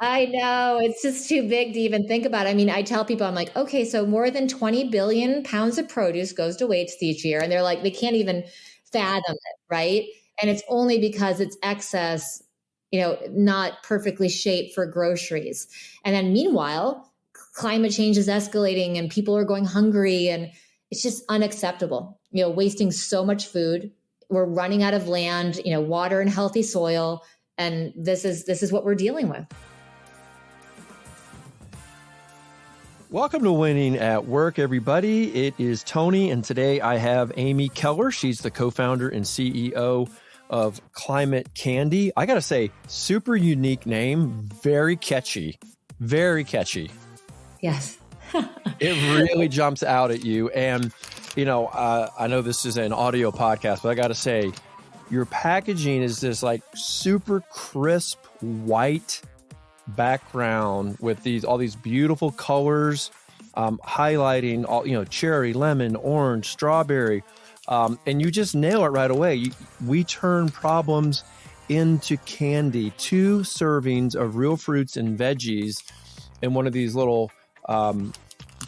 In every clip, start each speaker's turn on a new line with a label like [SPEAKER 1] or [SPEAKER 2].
[SPEAKER 1] I know it's just too big to even think about. I mean, I tell people, I'm like, okay, so more than 20 billion pounds of produce goes to waste each year. And they're like, they can't even fathom it. Right. And it's only because it's excess, not perfectly shaped for groceries. And then meanwhile, climate change is escalating and people are going hungry and it's just unacceptable, wasting so much food. We're running out of land, water and healthy soil. And this is what we're dealing with.
[SPEAKER 2] Welcome to Winning at Work, everybody. It is Tony, and today I have Amy Keller. She's the co-founder and CEO of Climate Candy. I got to say, super unique name, very catchy, very catchy.
[SPEAKER 1] Yes.
[SPEAKER 2] It really jumps out at you. And, I know this is an audio podcast, but I got to say, your packaging is this like super crisp white background with all these beautiful colors, highlighting all, cherry, lemon, orange, strawberry. And you just nail it right away. We turn problems into candy. 2 servings of real fruits and veggies in one of these little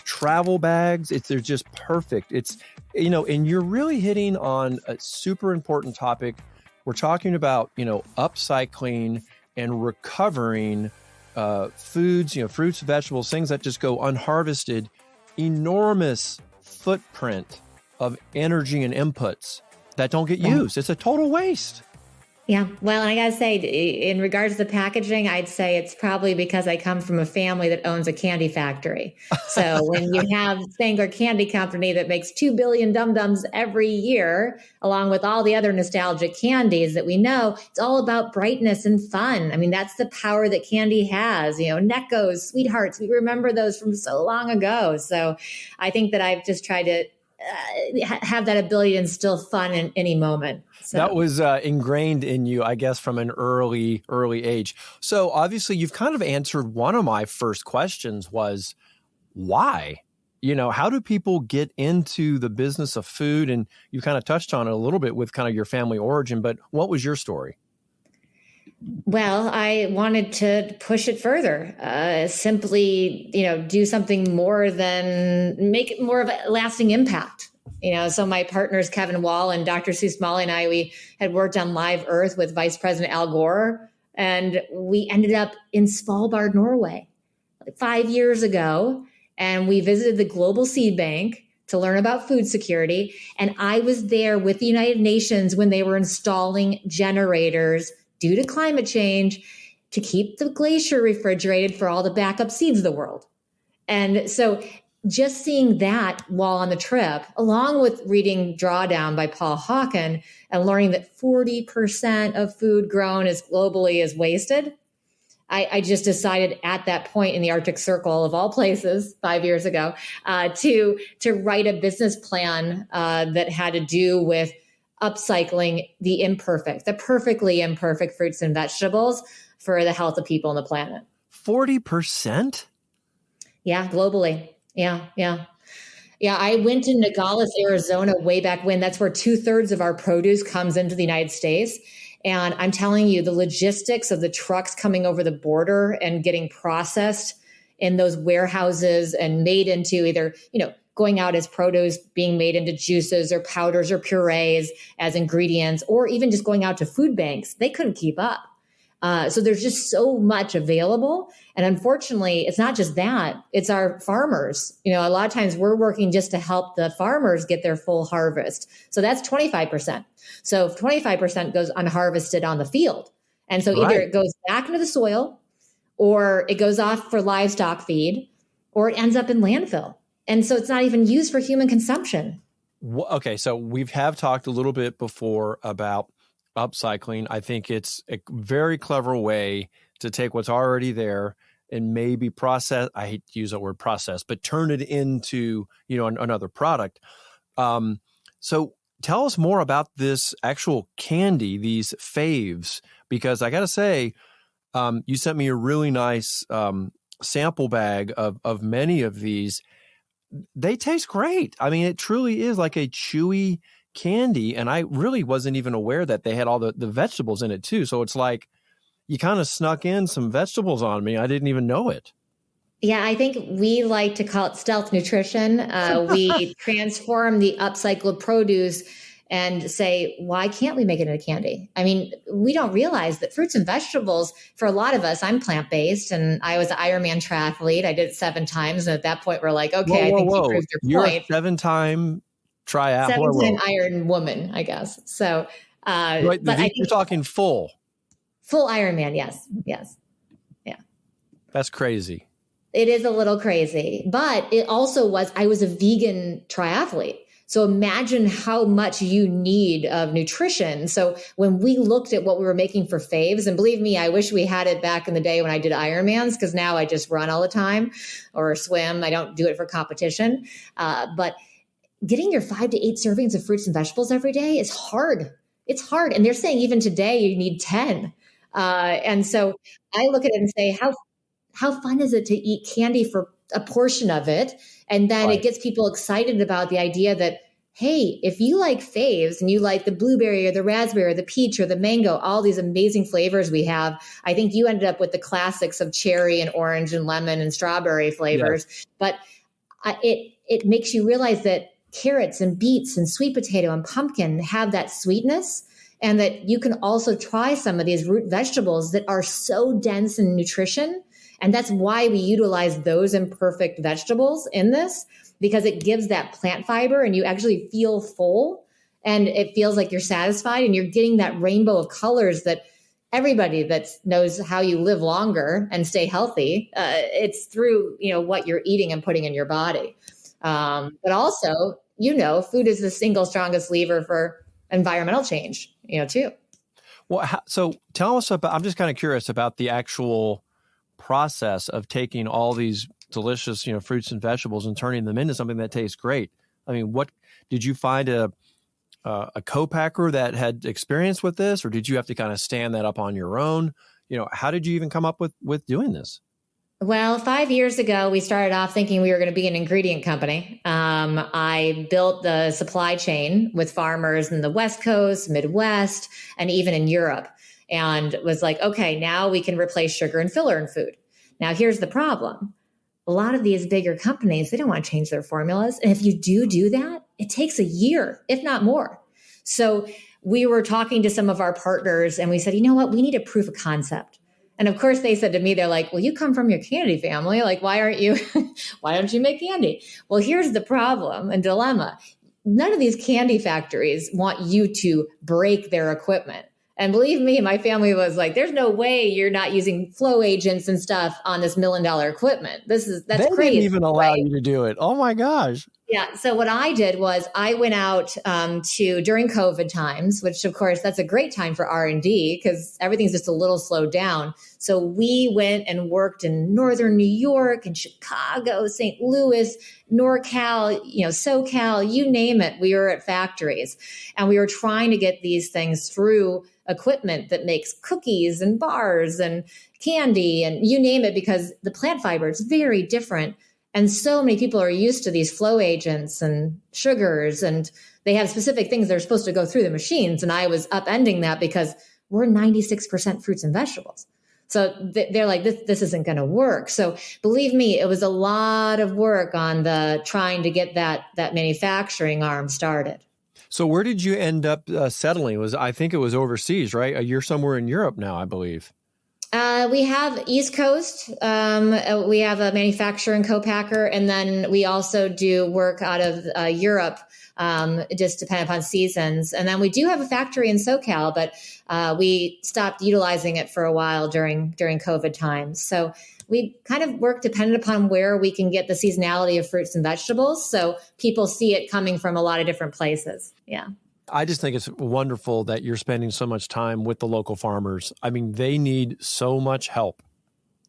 [SPEAKER 2] travel bags. They're just perfect. It's, and you're really hitting on a super important topic. We're talking about, upcycling and recovering foods, fruits, vegetables, things that just go unharvested, enormous footprint of energy and inputs that don't get used. It's a total waste.
[SPEAKER 1] Yeah. Well, I got to say, in regards to the packaging, I'd say it's probably because I come from a family that owns a candy factory. So when you have Spangler Candy Company that makes 2 billion Dum-Dums every year, along with all the other nostalgic candies that we know, it's all about brightness and fun. I mean, that's the power that candy has, Neckos, Sweethearts. We remember those from so long ago. So I think that I've just tried to have that ability to instill fun in any moment. So.
[SPEAKER 2] That was ingrained in you, I guess, from an early age. So obviously you've kind of answered one of my first questions was why? How do people get into the business of food? And you kind of touched on it a little bit with kind of your family origin, but what was your story?
[SPEAKER 1] Well, I wanted to push it further, simply, do something more than make it more of a lasting impact. So my partners, Kevin Wall and Dr. Sue Smalley and I, we had worked on Live Earth with Vice President Al Gore, and we ended up in Svalbard, Norway, 5 years ago. And we visited the Global Seed Bank to learn about food security. And I was there with the United Nations when they were installing generators due to climate change to keep the glacier refrigerated for all the backup seeds of the world. And so just seeing that while on the trip, along with reading Drawdown by Paul Hawken and learning that 40% of food grown globally is wasted, I just decided at that point in the Arctic Circle of all places 5 years ago to write a business plan that had to do with upcycling the perfectly imperfect fruits and vegetables for the health of people on the planet.
[SPEAKER 2] 40%?
[SPEAKER 1] Yeah, globally. Yeah. I went to Nogales, Arizona way back when. That's where 2/3 of our produce comes into the United States. And I'm telling you, the logistics of the trucks coming over the border and getting processed in those warehouses and made into either, going out as produce, being made into juices or powders or purees as ingredients, or even just going out to food banks, they couldn't keep up. So there's just so much available. And unfortunately, it's not just that, it's our farmers. A lot of times we're working just to help the farmers get their full harvest. So that's 25%. So 25% goes unharvested on the field. And so either it goes back into the soil, or it goes off for livestock feed, or it ends up in landfill. And so it's not even used for human consumption.
[SPEAKER 2] Okay, so we have talked a little bit before about upcycling. I think it's a very clever way to take what's already there and maybe process, I hate to use that word process, but turn it into, another product. So tell us more about this actual candy, these faves, because I got to say, you sent me a really nice sample bag of many of these. They taste great. I mean, it truly is like a chewy candy. And I really wasn't even aware that they had all the vegetables in it too. So it's like, you kind of snuck in some vegetables on me. I didn't even know it.
[SPEAKER 1] Yeah, I think we like to call it stealth nutrition. We transform the upcycled produce and say, why can't we make it into candy? I mean, we don't realize that fruits and vegetables, for a lot of us, I'm plant-based and I was an Ironman triathlete. I did it 7 times. And at that point, we're like, okay, I think you proved your
[SPEAKER 2] You're
[SPEAKER 1] point.
[SPEAKER 2] a 7-time triathlete.
[SPEAKER 1] 7-time Iron woman, I guess. So,
[SPEAKER 2] right,
[SPEAKER 1] but I think
[SPEAKER 2] you're talking full
[SPEAKER 1] Ironman. Yes. Yeah.
[SPEAKER 2] That's crazy.
[SPEAKER 1] It is a little crazy, but it also I was a vegan triathlete. So imagine how much you need of nutrition. So when we looked at what we were making for faves, and believe me, I wish we had it back in the day when I did Ironmans, because now I just run all the time or swim. I don't do it for competition. But getting your 5 to 8 servings of fruits and vegetables every day is hard. It's hard. And they're saying even today you need 10. And so I look at it and say, how fun is it to eat candy for a portion of it? And then it gets people excited about the idea that, hey, if you like faves and you like the blueberry or the raspberry or the peach or the mango, all these amazing flavors we have, I think you ended up with the classics of cherry and orange and lemon and strawberry flavors. Yes. But it makes you realize that carrots and beets and sweet potato and pumpkin have that sweetness, and that you can also try some of these root vegetables that are so dense in nutrition. And that's why we utilize those imperfect vegetables in this, because it gives that plant fiber and you actually feel full and it feels like you're satisfied and you're getting that rainbow of colors that everybody that knows how you live longer and stay healthy, it's through, what you're eating and putting in your body. But also, food is the single strongest lever for environmental change, too.
[SPEAKER 2] Well, so tell us about, I'm just kind of curious about the actual process of taking all these delicious, fruits and vegetables and turning them into something that tastes great. I mean, what did you find a co-packer that had experience with this, or did you have to kind of stand that up on your own? How did you even come up with doing this?
[SPEAKER 1] Well, 5 years ago, we started off thinking we were going to be an ingredient company. I built the supply chain with farmers in the West Coast, Midwest, and even in Europe. And was like, okay, now we can replace sugar and filler in food. Now, here's the problem. A lot of these bigger companies, they don't want to change their formulas. And if you do that, it takes a year, if not more. So we were talking to some of our partners and we said, you know what, we need a proof of concept. And of course, they said to me, they're like, well, you come from your candy family. Like, why don't you make candy? Well, here's the problem and dilemma. None of these candy factories want you to break their equipment. And believe me, my family was like, there's no way you're not using flow agents and stuff on this $1 million equipment. That's crazy. They
[SPEAKER 2] didn't even allow you to do it. Oh my gosh.
[SPEAKER 1] Yeah. So what I did was I went out during COVID times, which of course that's a great time for R&D because everything's just a little slowed down. So we went and worked in Northern New York and Chicago, St. Louis, NorCal, SoCal, you name it. We were at factories and we were trying to get these things through equipment that makes cookies and bars and candy and you name it, because the plant fiber is very different. And so many people are used to these flow agents and sugars, and they have specific things that are supposed to go through the machines. And I was upending that because we're 96% fruits and vegetables. So they're like, this isn't going to work. So believe me, it was a lot of work on the trying to get that manufacturing arm started.
[SPEAKER 2] So where did you end up settling? I think it was overseas, right? You're somewhere in Europe now, I believe.
[SPEAKER 1] We have East Coast. We have a manufacturer and co-packer, and then we also do work out of Europe, just depending upon seasons. And then we do have a factory in SoCal, but we stopped utilizing it for a while during COVID times. So we kind of work dependent upon where we can get the seasonality of fruits and vegetables. So people see it coming from a lot of different places. Yeah.
[SPEAKER 2] I just think it's wonderful that you're spending so much time with the local farmers. I mean, they need so much help.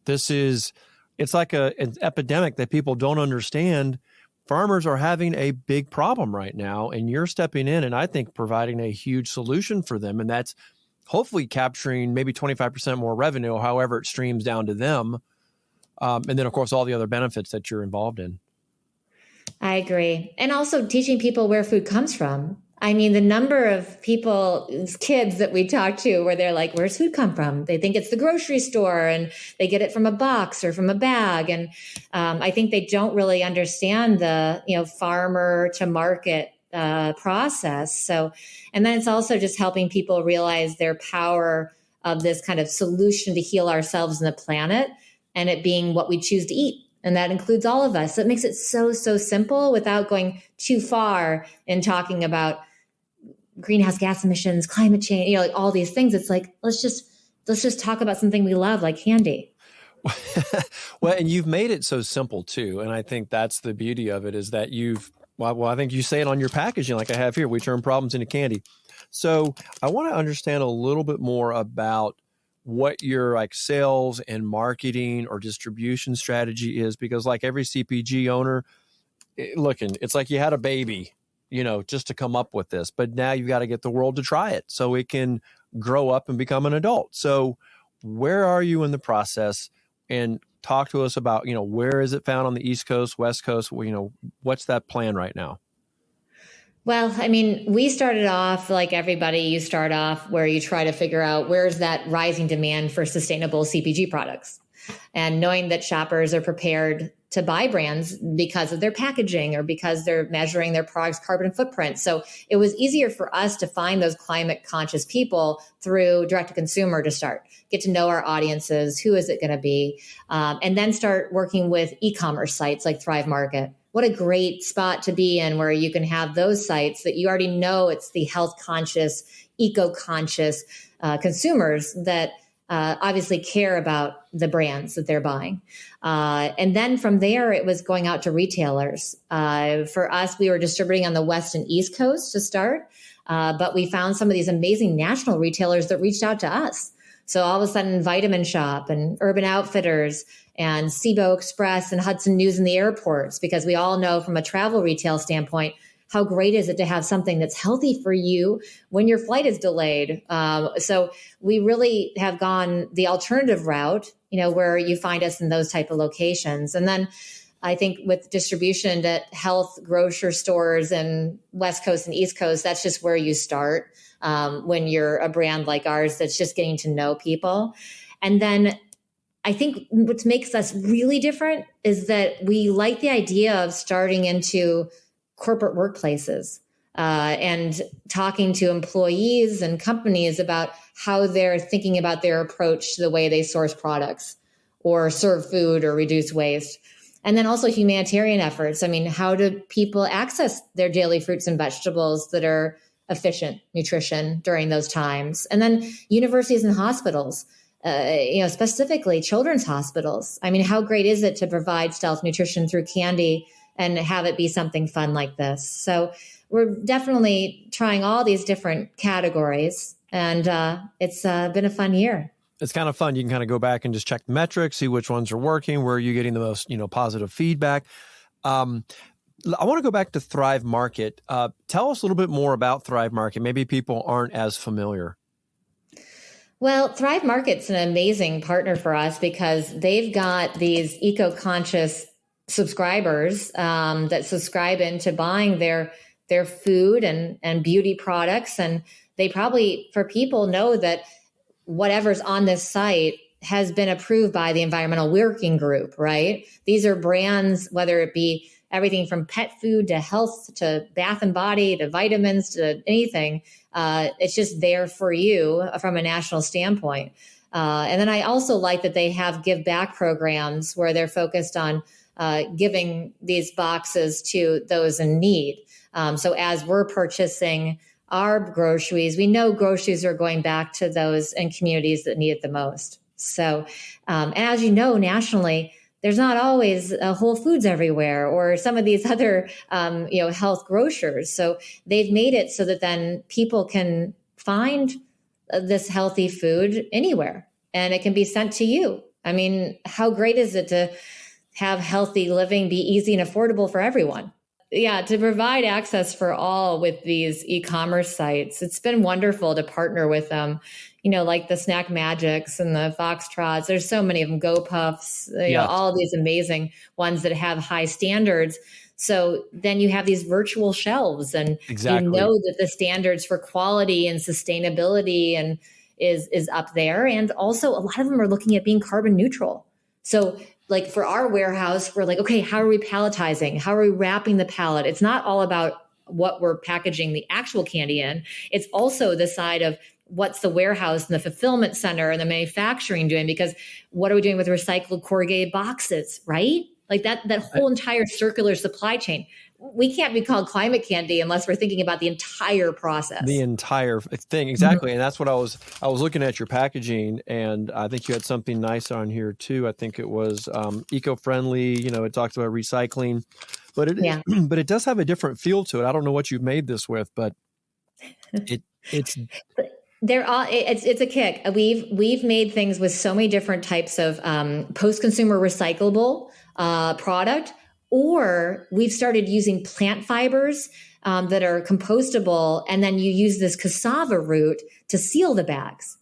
[SPEAKER 2] It's like an epidemic that people don't understand. Farmers are having a big problem right now, and you're stepping in and I think providing a huge solution for them. And that's hopefully capturing maybe 25% more revenue, however it streams down to them. And then, of course, all the other benefits that you're involved in.
[SPEAKER 1] I agree. And also teaching people where food comes from. I mean, the number of people, kids that we talk to where they're like, where's food come from? They think it's the grocery store and they get it from a box or from a bag. And I think they don't really understand the, farmer to market process. So, and then it's also just helping people realize their power of this kind of solution to heal ourselves and the planet, and it being what we choose to eat. And that includes all of us. So it makes it so simple without going too far in talking about greenhouse gas emissions, climate change, like all these things. It's like, let's just talk about something we love, like candy.
[SPEAKER 2] Well, and you've made it so simple too. And I think that's the beauty of it, is that I think you say it on your packaging, like I have here, we turn problems into candy. So I want to understand a little bit more about what your like sales and marketing or distribution strategy is, because like every CPG owner, it's like you had a baby, just to come up with this, but now you've got to get the world to try it so it can grow up and become an adult. So where are you in the process? And talk to us about, where is it found on the East Coast, West Coast? What's that plan right now?
[SPEAKER 1] Well, I mean, we started off like everybody. You start off where you try to figure out where's that rising demand for sustainable CPG products, and knowing that shoppers are prepared to buy brands because of their packaging or because they're measuring their product's carbon footprint. So it was easier for us to find those climate conscious people through direct to consumer to start, get to know our audiences. Who is it going to be? And then start working with e-commerce sites like Thrive Market. What a great spot to be in, where you can have those sites that you already know it's the health conscious, eco conscious consumers that obviously care about the brands that they're buying. And then from there, it was going out to retailers. For us, we were distributing on the West and East Coast to start, but we found some of these amazing national retailers that reached out to us. So all of a sudden, Vitamin Shop and Urban Outfitters and SIBO Express and Hudson News in the airports, because we all know from a travel retail standpoint, how great is it to have something that's healthy for you when your flight is delayed? So we really have gone the alternative route, where you find us in those type of locations. And then I think with distribution to health grocery stores and West Coast and East Coast, that's just where you start when you're a brand like ours that's just getting to know people. And then I think what makes us really different is that we like the idea of starting into corporate workplaces and talking to employees and companies about how they're thinking about their approach to the way they source products or serve food or reduce waste. And then also humanitarian efforts. I mean, how do people access their daily fruits and vegetables that are efficient nutrition during those times? And then universities and hospitals, specifically children's hospitals. I mean, how great is it to provide stealth nutrition through candy and have it be something fun like this? So we're definitely trying all these different categories, and it's been a fun year.
[SPEAKER 2] It's kind of fun. You can kind of go back and just check the metrics, see which ones are working, where are you getting the most, positive feedback. I want to go back to Thrive Market. Tell us a little bit more about Thrive Market. Maybe people aren't as familiar.
[SPEAKER 1] Well, Thrive Market's an amazing partner for us because they've got these eco-conscious subscribers that subscribe into buying their food and beauty products. And they probably, for people, know that whatever's on this site has been approved by the Environmental Working Group, right? These are brands, whether it be everything from pet food to health to bath and body to vitamins to anything. It's just there for you from a national standpoint. And then I also like that they have give back programs where they're focused on giving these boxes to those in need. So as we're purchasing our groceries, we know groceries are going back to those in communities that need it the most. So, and as you know, nationally, there's not always Whole Foods everywhere or some of these other, health grocers. So they've made it so that then people can find this healthy food anywhere and it can be sent to you. I mean, how great is it to have healthy living be easy and affordable for everyone? Yeah, to provide access for all with these e-commerce sites. It's been wonderful to partner with them. like the Snack Magics and the Foxtrots. There's so many of them, Go Puffs,
[SPEAKER 2] Yes.
[SPEAKER 1] all these amazing ones that have high standards. So then you have these virtual shelves, and
[SPEAKER 2] Exactly.
[SPEAKER 1] that the standards for quality and sustainability and is up there. And also a lot of them are looking at being carbon neutral. So like for our warehouse, we're like, okay, how are we palletizing? How are we wrapping the pallet? It's not all about what we're packaging the actual candy in. It's also the side of what's the warehouse and the fulfillment center and the manufacturing doing, because what are we doing with recycled corrugated boxes, right? Like that whole entire circular supply chain. We can't be called climate candy unless we're thinking about the entire process.
[SPEAKER 2] The entire thing. Exactly. And that's what I was looking at your packaging, and I think you had something nice on here too. I think it was eco-friendly, it talks about recycling, but but it does have a different feel to it. I don't know what you've made this with, but it's
[SPEAKER 1] they're all it's a kick. We've made things with so many different types of post-consumer recyclable product, or we've started using plant fibers that are compostable, and then you use this cassava root to seal the bags.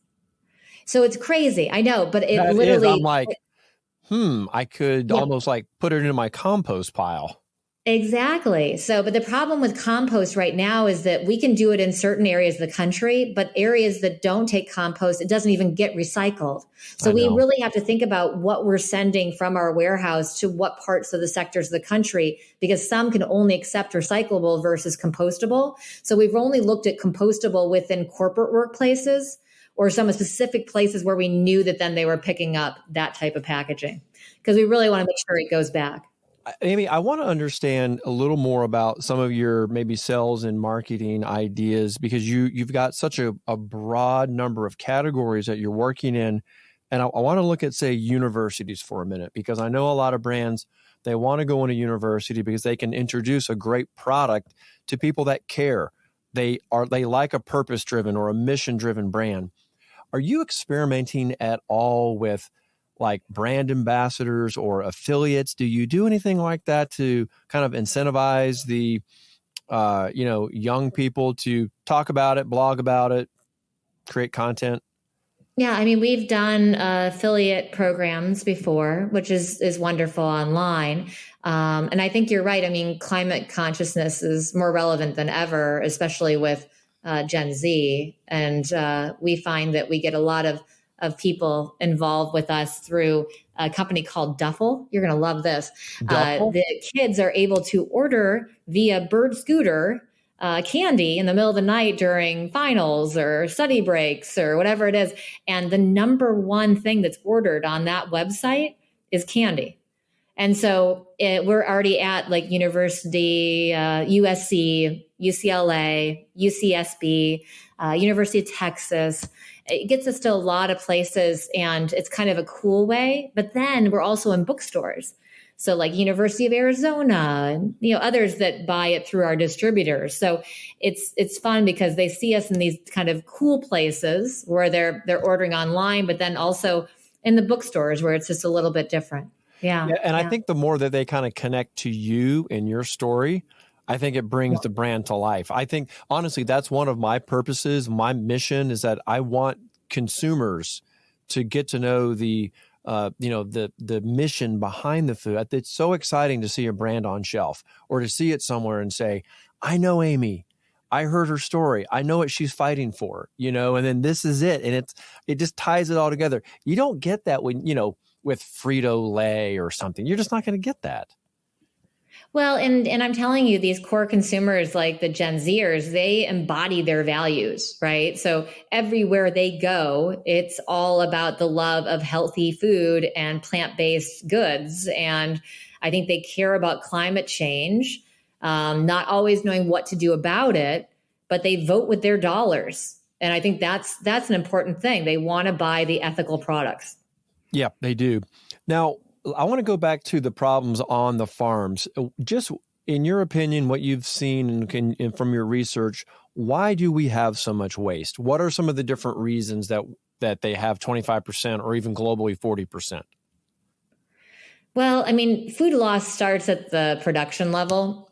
[SPEAKER 1] So it's crazy, I know, but it
[SPEAKER 2] that
[SPEAKER 1] literally.
[SPEAKER 2] I'm like, I could almost like put it in my compost pile.
[SPEAKER 1] Exactly. So, but the problem with compost right now is that we can do it in certain areas of the country, but areas that don't take compost, it doesn't even get recycled. So we really have to think about what we're sending from our warehouse to what parts of the sectors of the country, because some can only accept recyclable versus compostable. So we've only looked at compostable within corporate workplaces or some specific places where we knew that then they were picking up that type of packaging, because we really want to make sure it goes back.
[SPEAKER 2] Amy, I want to understand a little more about some of your maybe sales and marketing ideas, because you've got such a broad number of categories that you're working in. And I want to look at, say, universities for a minute, because I know a lot of brands, they want to go into university because they can introduce a great product to people that care. They like a purpose-driven or a mission-driven brand. Are you experimenting at all with like brand ambassadors or affiliates? Do you do anything like that to kind of incentivize the, young people to talk about it, blog about it, create content?
[SPEAKER 1] Yeah, I mean, we've done affiliate programs before, which is wonderful online. And I think you're right. I mean, climate consciousness is more relevant than ever, especially with Gen Z. And we find that we get a lot of people involved with us through a company called Duffel. You're going to love this. The kids are able to order via Bird Scooter candy in the middle of the night during finals or study breaks or whatever it is. And the number one thing that's ordered on that website is candy. And so we're already at like university, USC, UCLA, UCSB, University of Texas. It gets us to a lot of places, and it's kind of a cool way. But then we're also in bookstores. So like University of Arizona and others that buy it through our distributors. So it's fun because they see us in these kind of cool places where they're ordering online, but then also in the bookstores where it's just a little bit different. Yeah.
[SPEAKER 2] And I think the more that they kind of connect to you and your story, I think it brings the brand to life. I think, honestly, that's one of my purposes. My mission is that I want consumers to get to know the mission behind the food. It's so exciting to see a brand on shelf or to see it somewhere and say, I know Amy. I heard her story. I know what she's fighting for, and then this is it. And it just ties it all together. You don't get that when, with Frito-Lay or something. You're just not going to get that.
[SPEAKER 1] Well, and I'm telling you, these core consumers like the Gen Zers, they embody their values, right? So everywhere they go, it's all about the love of healthy food and plant-based goods. And I think they care about climate change, not always knowing what to do about it, but they vote with their dollars. And I think that's an important thing. They want to buy the ethical products.
[SPEAKER 2] Yeah, they do. Now, I want to go back to the problems on the farms. Just in your opinion, what you've seen and from your research, why do we have so much waste? What are some of the different reasons that they have 25% or even globally 40%?
[SPEAKER 1] Well, I mean, food loss starts at the production level.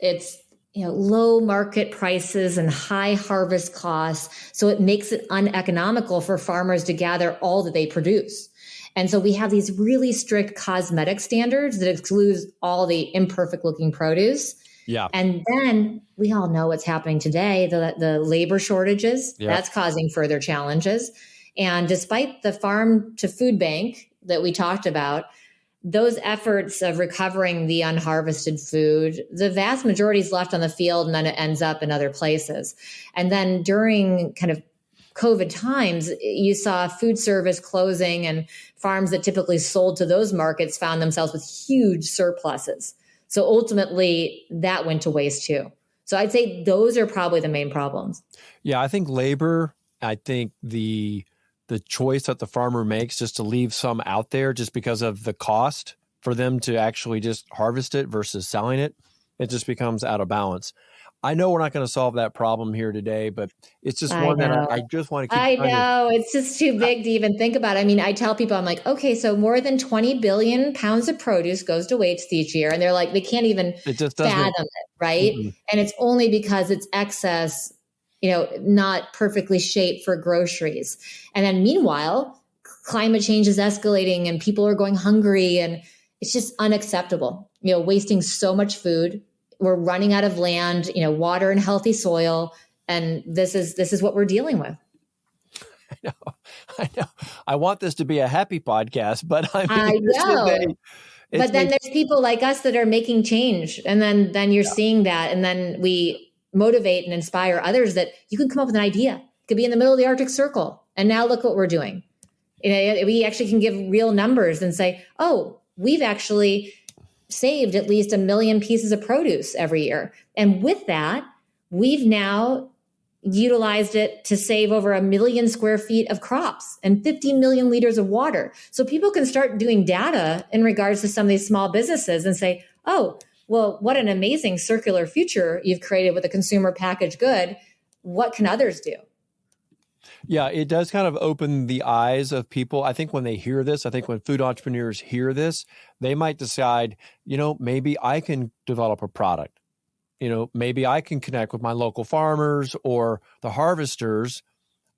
[SPEAKER 1] It's low market prices and high harvest costs. So it makes it uneconomical for farmers to gather all that they produce. And so we have these really strict cosmetic standards that excludes all the imperfect looking produce.
[SPEAKER 2] Yeah.
[SPEAKER 1] And then we all know what's happening today, the labor shortages, that's causing further challenges. And despite the farm to food bank that we talked about, those efforts of recovering the unharvested food, the vast majority is left on the field and then it ends up in other places. And then during kind of COVID times, you saw food service closing, and farms that typically sold to those markets found themselves with huge surpluses. So ultimately that went to waste too. So I'd say those are probably the main problems.
[SPEAKER 2] Yeah, I think labor, I think the choice that the farmer makes just to leave some out there just because of the cost for them to actually just harvest it versus selling it, it just becomes out of balance. I know we're not going to solve that problem here today, but it's just one that I just want to keep.
[SPEAKER 1] I know. It's just too big to even think about. I mean, I tell people, I'm like, okay, so more than 20 billion pounds of produce goes to waste each year. And they're like, they can't even fathom it, right? Mm-hmm. And it's only because it's excess, not perfectly shaped for groceries. And then meanwhile, climate change is escalating and people are going hungry, and it's just unacceptable, wasting so much food. We're running out of land, water and healthy soil. And this is what we're dealing with.
[SPEAKER 2] I know. I want this to be a happy podcast, but
[SPEAKER 1] I know. But then there's people like us that are making change. And then you're seeing that. And then we motivate and inspire others that you can come up with an idea. It could be in the middle of the Arctic Circle. And now look what we're doing. We actually can give real numbers and say, oh, we've actually saved at least 1 million pieces of produce every year. And with that, we've now utilized it to save over 1 million square feet of crops and 15 million liters of water. So people can start doing data in regards to some of these small businesses and say, oh, well, what an amazing circular future you've created with a consumer packaged good. What can others do?
[SPEAKER 2] Yeah, it does kind of open the eyes of people. I think when they hear this, I think when food entrepreneurs hear this, they might decide, maybe I can develop a product. Maybe I can connect with my local farmers or the harvesters,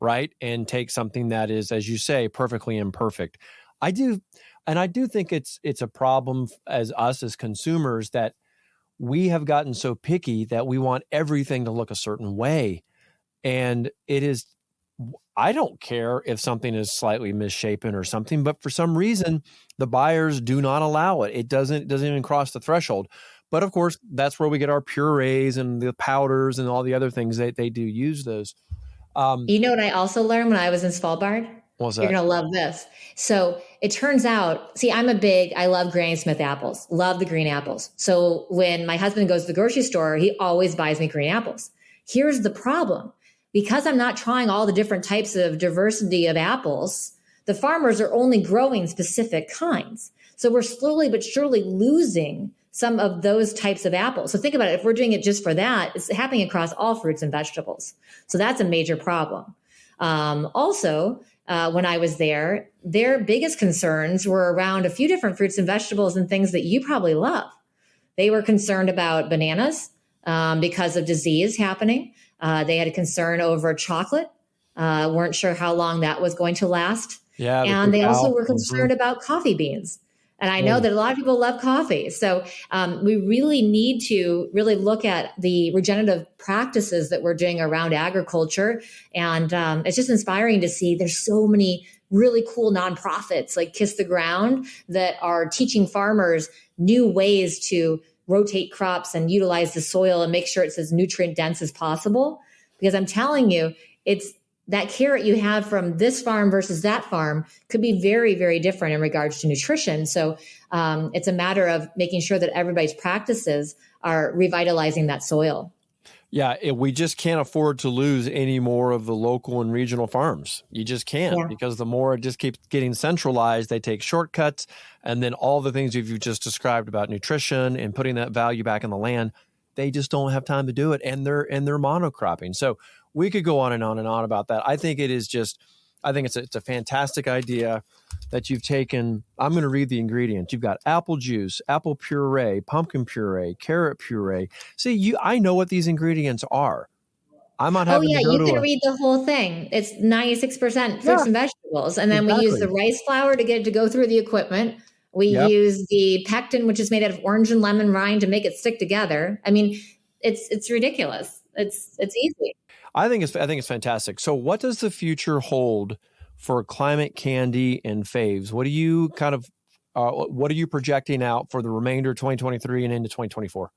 [SPEAKER 2] right? And take something that is, as you say, perfectly imperfect. I do think it's a problem as consumers that we have gotten so picky that we want everything to look a certain way. And I don't care if something is slightly misshapen or something, but for some reason, the buyers do not allow it. It doesn't even cross the threshold. But of course, that's where we get our purees and the powders and all the other things that they do use those.
[SPEAKER 1] You know what I also learned when I was in Svalbard?
[SPEAKER 2] What's that?
[SPEAKER 1] You're going to love this. So it turns out, I love Granny Smith apples, love the green apples. So when my husband goes to the grocery store, he always buys me green apples. Here's the problem. Because I'm not trying all the different types of diversity of apples, the farmers are only growing specific kinds. So we're slowly but surely losing some of those types of apples. So think about it. If we're doing it just for that, it's happening across all fruits and vegetables. So that's a major problem. Also, when I was there, their biggest concerns were around a few different fruits and vegetables and things that you probably love. They were concerned about bananas because of disease happening. They had a concern over chocolate, weren't sure how long that was going to last.
[SPEAKER 2] Yeah,
[SPEAKER 1] and they also were concerned about coffee beans. And I know that a lot of people love coffee. So we really need to really look at the regenerative practices that we're doing around agriculture. And it's just inspiring to see there's so many really cool nonprofits like Kiss the Ground that are teaching farmers new ways to rotate crops and utilize the soil and make sure it's as nutrient dense as possible. Because I'm telling you, it's that carrot you have from this farm versus that farm could be very, very different in regards to nutrition. So it's a matter of making sure that everybody's practices are revitalizing that soil.
[SPEAKER 2] Yeah, we just can't afford to lose any more of the local and regional farms. You just can't, because the more it just keeps getting centralized, they take shortcuts. And then all the things you've just described about nutrition and putting that value back in the land, they just don't have time to do it. And they're monocropping. So we could go on and on and on about that. I think it is just I think it's a fantastic idea that you've taken. I'm going to read the ingredients. You've got apple juice, apple puree, pumpkin puree, carrot puree. See, I know what these ingredients are. I'm not having to go
[SPEAKER 1] you
[SPEAKER 2] to
[SPEAKER 1] can read the whole thing. It's 96% fruits and vegetables. And then we use the rice flour to get it to go through the equipment. We use the pectin, which is made out of orange and lemon rind, to make it stick together. I mean, it's ridiculous. It's easy.
[SPEAKER 2] I think it's fantastic. So what does the future hold for Climate Candy and Faves? What do you what are you projecting out for the remainder of 2023 and into 2024?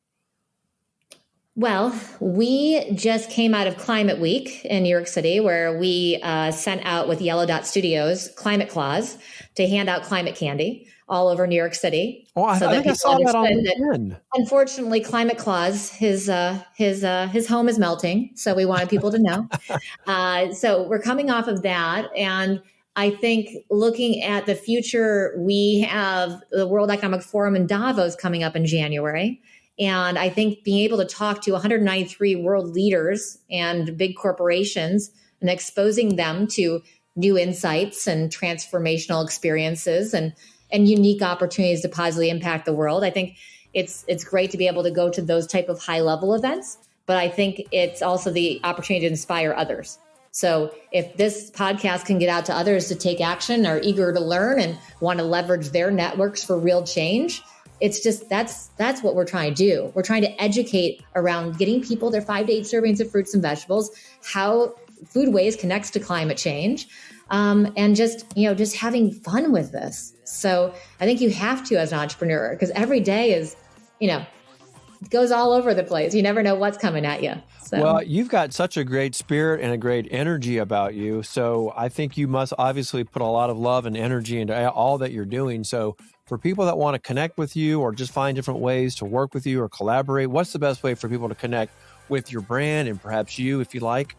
[SPEAKER 1] Well, we just came out of Climate Week in New York City, where we sent out with Yellow Dot Studios Climate Claws to hand out climate candy all over New York City.
[SPEAKER 2] Oh, I think I saw that on LinkedIn.
[SPEAKER 1] Unfortunately, Climate Claus, his home is melting, so we wanted people to know. So we're coming off of that, and I think looking at the future, we have the World Economic Forum in Davos coming up in January. And I think being able to talk to 193 world leaders and big corporations and exposing them to new insights and transformational experiences and unique opportunities to positively impact the world. I think it's great to be able to go to those type of high level events, but I think it's also the opportunity to inspire others. So if this podcast can get out to others to take action, are eager to learn and want to leverage their networks for real change, it's just, that's what we're trying to do. We're trying to educate around getting people their 5 to 8 servings of fruits and vegetables, how food waste connects to climate change, and just having fun with this. So I think you have to as an entrepreneur, because every day is, it goes all over the place. You never know what's coming at you. So.
[SPEAKER 2] Well, you've got such a great spirit and a great energy about you. So I think you must obviously put a lot of love and energy into all that you're doing. So for people that want to connect with you or just find different ways to work with you or collaborate, what's the best way for people to connect with your brand and perhaps you, if you like?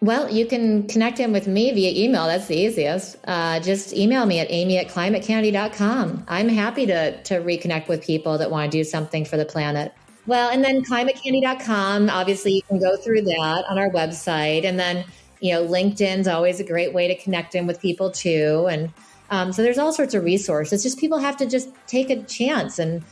[SPEAKER 1] Well, you can connect in with me via email. That's the easiest. Just email me at amy@climatecandy.com. I'm happy to reconnect with people that want to do something for the planet. Well, and then climatecandy.com, obviously you can go through that on our website. And then, LinkedIn's always a great way to connect in with people too. And so there's all sorts of resources. Just people have to just take a chance and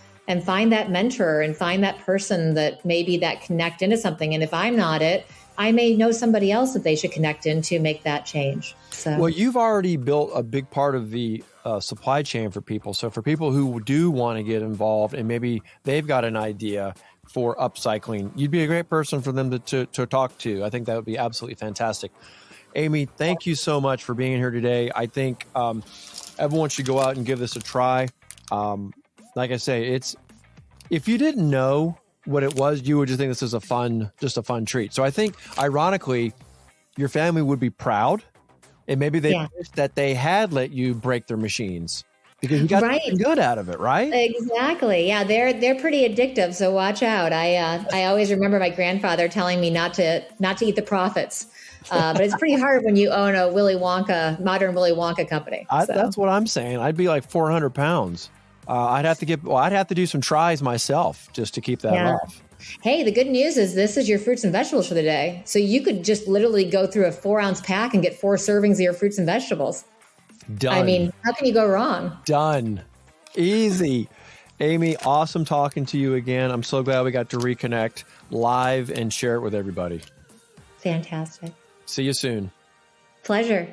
[SPEAKER 1] find that mentor and find that person that maybe that connect into something. And if I'm not it, I may know somebody else that they should connect in to make that change. So. Well,
[SPEAKER 2] you've already built a big part of the supply chain for people. So for people who do want to get involved and maybe they've got an idea for upcycling, you'd be a great person for them to talk to. I think that would be absolutely fantastic. Amy, thank you so much for being here today. I think everyone should go out and give this a try. Like I say, if you didn't know what it was, you would just think this is a fun treat. So I think, ironically, your family would be proud, and maybe they wish that they had let you break their machines because you got something good out of it, right?
[SPEAKER 1] Exactly. Yeah, they're pretty addictive. So watch out. I always remember my grandfather telling me not to eat the profits. But it's pretty hard when you own a modern Willy Wonka company.
[SPEAKER 2] That's what I'm saying. I'd be like 400 pounds. I'd have to do some tries myself just to keep that off.
[SPEAKER 1] Hey, the good news is this is your fruits and vegetables for the day. So you could just literally go through a 4-ounce pack and get 4 servings of your fruits and vegetables.
[SPEAKER 2] Done.
[SPEAKER 1] I mean, how can you go wrong?
[SPEAKER 2] Done. Easy. Amy, awesome talking to you again. I'm so glad we got to reconnect live and share it with everybody.
[SPEAKER 1] Fantastic.
[SPEAKER 2] See you soon.
[SPEAKER 1] Pleasure.